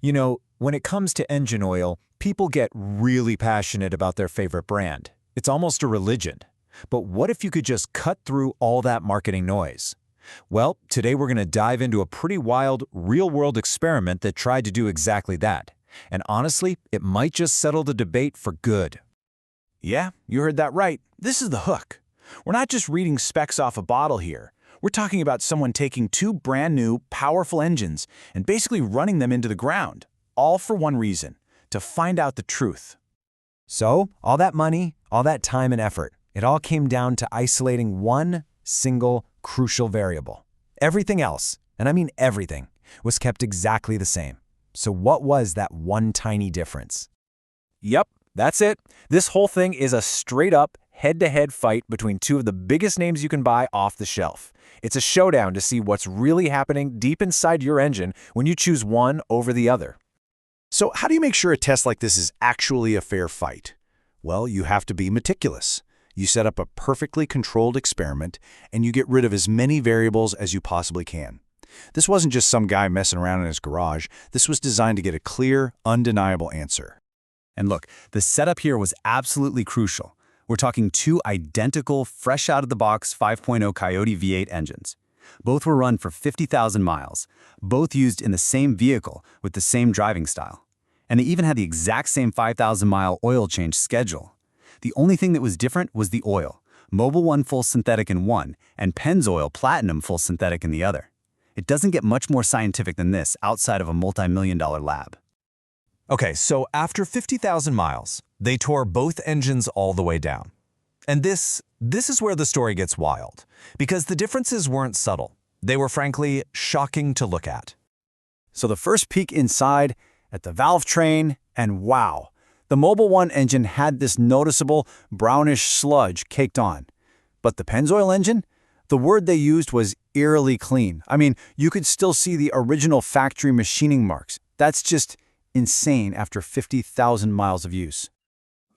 You know, when it comes to engine oil, people get really passionate about their favorite brand. It's almost a religion. But what if you could just cut through all that marketing noise? Well, today we're going to dive into a pretty wild, real-world experiment that tried to do exactly that. And honestly, it might just settle the debate for good. Yeah, you heard that right. This is the hook. We're not just reading specs off a bottle here. We're talking about someone taking two brand new, powerful engines and basically running them into the ground, all for one reason, to find out the truth. So, all that money, all that time and effort, it all came down to isolating one single crucial variable. Everything else, and I mean everything, was kept exactly the same. So what was that one tiny difference? Yep, that's it. This whole thing is a straight-up, head-to-head fight between two of the biggest names you can buy off the shelf. It's a showdown to see what's really happening deep inside your engine when you choose one over the other. So how do you make sure a test like this is actually a fair fight? Well, you have to be meticulous. You set up a perfectly controlled experiment, and you get rid of as many variables as you possibly can. This wasn't just some guy messing around in his garage. This was designed to get a clear, undeniable answer. And look, the setup here was absolutely crucial. We're talking two identical, fresh-out-of-the-box 5.0 Coyote V8 engines. Both were run for 50,000 miles, both used in the same vehicle with the same driving style. And they even had the exact same 5,000-mile oil change schedule. The only thing that was different was the oil, Mobil1 full synthetic in one, and Pennzoil Platinum full synthetic in the other. It doesn't get much more scientific than this outside of a multi-million-dollar lab. Okay, so after 50,000 miles, they tore both engines all the way down. And this is where the story gets wild, because the differences weren't subtle. They were frankly shocking to look at. So the first peek inside at the valve train, and wow, the Mobil1 engine had this noticeable brownish sludge caked on. But the Pennzoil engine? The word they used was eerily clean. I mean, you could still see the original factory machining marks. That's just insane after 50,000 miles of use.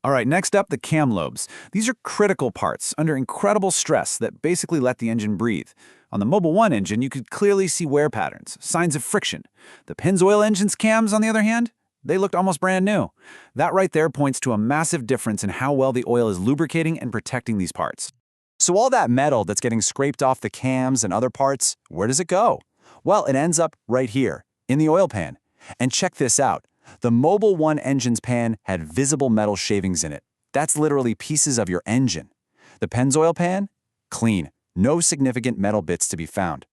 All right, next up, the cam lobes. These are critical parts under incredible stress that basically let the engine breathe. On the Mobil1 engine, you could clearly see wear patterns, signs of friction. The Pennzoil engine's cams, on the other hand, they looked almost brand new. That right there points to a massive difference in how well the oil is lubricating and protecting these parts. So all that metal that's getting scraped off the cams and other parts, where does it go? Well, it ends up right here, in the oil pan. And check this out. The Mobil1 engine's pan had visible metal shavings in it. That's literally pieces of your engine. The Pennzoil pan? Clean. No significant metal bits to be found.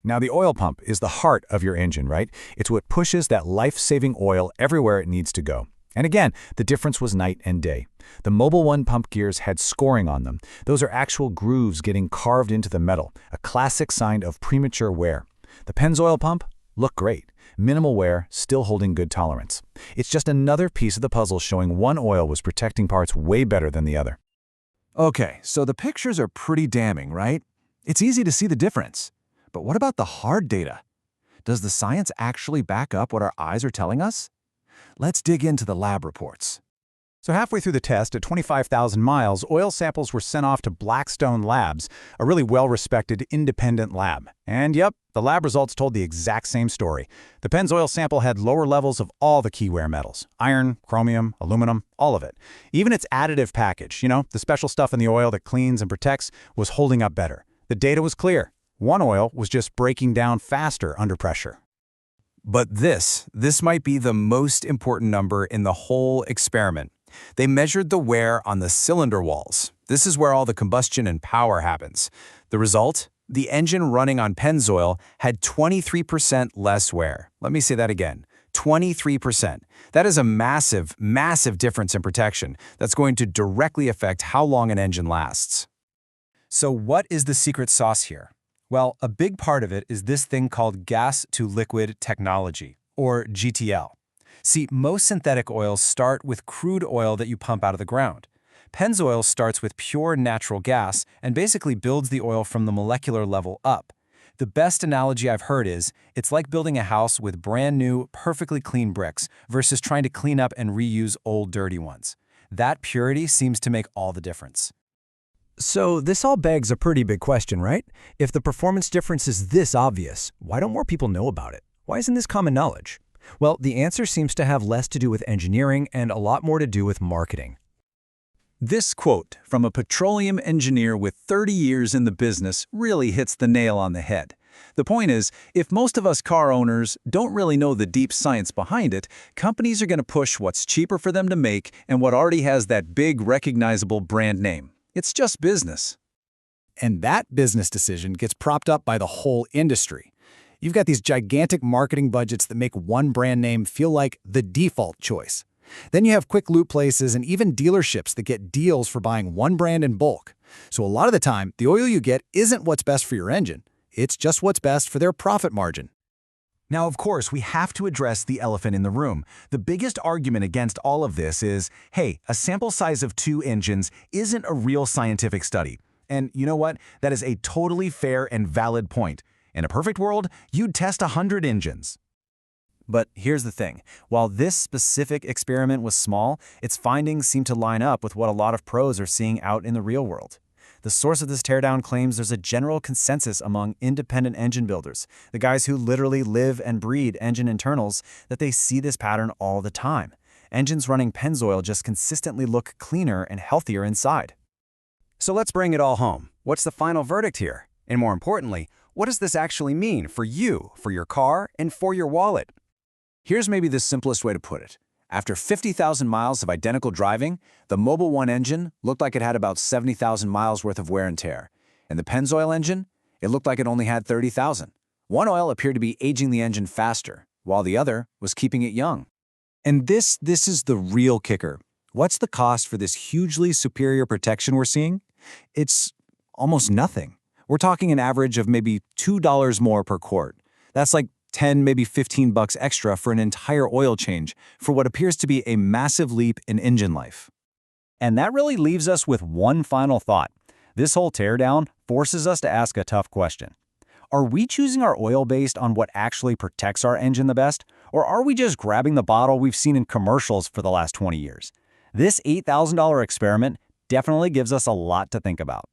Now, the oil pump is the heart of your engine, right? It's what pushes that life-saving oil everywhere it needs to go. And again, the difference was night and day. The Mobil1 pump gears had scoring on them. Those are actual grooves getting carved into the metal, a classic sign of premature wear. The Pennzoil pump looked great. Minimal wear, still holding good tolerance. It's just another piece of the puzzle showing one oil was protecting parts way better than the other. Okay, so the pictures are pretty damning, right? It's easy to see the difference. But what about the hard data? Does the science actually back up what our eyes are telling us? Let's dig into the lab reports. So halfway through the test, at 25,000 miles, oil samples were sent off to Blackstone Labs, a really well-respected independent lab. And yep, the lab results told the exact same story. The Pennzoil sample had lower levels of all the key wear metals: iron, chromium, aluminum, all of it. Even its additive package, the special stuff in the oil that cleans and protects, was holding up better. The data was clear. One oil was just breaking down faster under pressure. But this might be the most important number in the whole experiment. They measured the wear on the cylinder walls. This is where all the combustion and power happens. The result? The engine running on Pennzoil had 23% less wear. Let me say that again. 23%. That is a massive, massive difference in protection that's going to directly affect how long an engine lasts. So what is the secret sauce here? Well, a big part of it is this thing called gas-to-liquid technology, or GTL. See, most synthetic oils start with crude oil that you pump out of the ground. Pennzoil starts with pure natural gas and basically builds the oil from the molecular level up. The best analogy I've heard is, it's like building a house with brand new, perfectly clean bricks versus trying to clean up and reuse old, dirty ones. That purity seems to make all the difference. So this all begs a pretty big question, right? If the performance difference is this obvious, why don't more people know about it? Why isn't this common knowledge? Well, the answer seems to have less to do with engineering and a lot more to do with marketing. This quote from a petroleum engineer with 30 years in the business really hits the nail on the head. The point is, if most of us car owners don't really know the deep science behind it, companies are going to push what's cheaper for them to make and what already has that big, recognizable brand name. It's just business. And that business decision gets propped up by the whole industry. You've got these gigantic marketing budgets that make one brand name feel like the default choice. Then you have quick loop places and even dealerships that get deals for buying one brand in bulk. So a lot of the time, the oil you get isn't what's best for your engine. It's just what's best for their profit margin. Now, of course, we have to address the elephant in the room. The biggest argument against all of this is, hey, a sample size of 2 engines isn't a real scientific study. And you know what? That is a totally fair and valid point. In a perfect world, you'd test 100 engines. But here's the thing. While this specific experiment was small, its findings seem to line up with what a lot of pros are seeing out in the real world. The source of this teardown claims there's a general consensus among independent engine builders, the guys who literally live and breed engine internals, that they see this pattern all the time. Engines running Pennzoil just consistently look cleaner and healthier inside. So let's bring it all home. What's the final verdict here? And more importantly, what does this actually mean for you, for your car, and for your wallet? Here's maybe the simplest way to put it. After 50,000 miles of identical driving, the Mobil1 engine looked like it had about 70,000 miles worth of wear and tear. And the Pennzoil engine, it looked like it only had 30,000. One oil appeared to be aging the engine faster, while the other was keeping it young. And this is the real kicker. What's the cost for this hugely superior protection we're seeing? It's almost nothing. We're talking an average of maybe $2 more per quart. That's like 10, maybe 15 bucks extra for an entire oil change for what appears to be a massive leap in engine life. And that really leaves us with one final thought. This whole teardown forces us to ask a tough question. Are we choosing our oil based on what actually protects our engine the best? Or are we just grabbing the bottle we've seen in commercials for the last 20 years? This $8,000 experiment definitely gives us a lot to think about.